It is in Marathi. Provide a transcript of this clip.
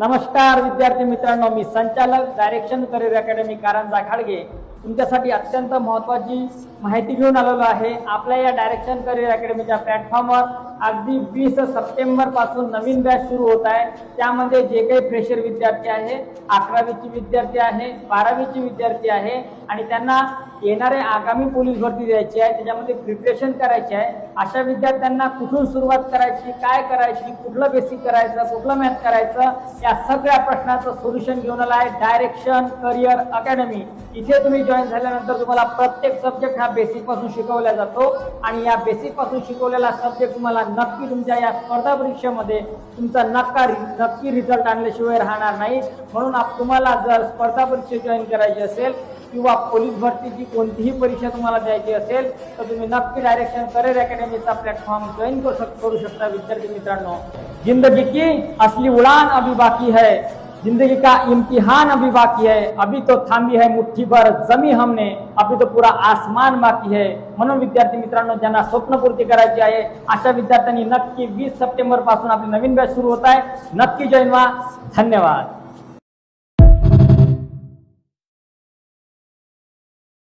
नमस्कार विद्यार्थी मित्रांनो, मी संचालक direction career academy Karanja Khadge तुमच्यासाठी अत्यंत महत्त्वाची माहिती घेऊन आलेलो आहे। आपल्या या डायरेक्शन करिअर अकॅडमीच्या प्लॅटफॉर्मवर अगदी 20 सप्टेंबर पासून नवीन बॅच सुरू होत आहे। त्यामध्ये जे काही फ्रेशर विद्यार्थी आहे, 11वीचे विद्यार्थी आहे, 12वीचे विद्यार्थी आहे आणि त्यांना येणारे आगामी पोलीस भरती द्यायची आहे, त्याच्यामध्ये प्रिपरेशन करायची आहे, अशा विद्यार्थ्यांना कुठून सुरुवात करायची, काय करायची, कुठलं बेसिक करायचं, कुठलं मॅथ करायचं, या सगळ्या प्रश्नाचं सोल्युशन घेऊन आला आहे डायरेक्शन करिअर अकॅडमी। इथे तुम्ही जॉईन झाल्यानंतर तुम्हाला प्रत्येक सब्जेक्ट हा बेसिक पासून शिकवला जातो आणि या बेसिक पासून शिकवलेला सब्जेक्ट तुम्हाला नक्की तुमच्या या स्पर्धा परीक्षेमध्ये तुमचा नक्की रिझल्ट आणल्याशिवाय राहणार नाही। म्हणून तुम्हाला जर स्पर्धा परीक्षा जॉईन करायची असेल किंवा पोलीस भरतीची कोणतीही परीक्षा तुम्हाला द्यायची असेल तर तुम्ही नक्की डायरेक्शन करिअर अकॅडमीचा प्लॅटफॉर्म जॉईन करू शकता। विद्यार्थी मित्रांनो, जिंदगी की असली उड़ान अभी बाकी है, जिंदगी का इम्तिहान अभी बाकी है, अभी तो थांबी है मुट्ठी भर जमी हमने, अभी तो पूरा आसमान बाकी है। म्हणून विद्यार्थी मित्रांनो, ज्यांना स्वप्नपूर्ती करायची आहे अशा विद्यार्थ्यांनी नक्की 20 सप्टेंबर पासून आपली नवीन बॅच सुरू होत आहे, नक्की जॉईन व्हा। धन्यवाद।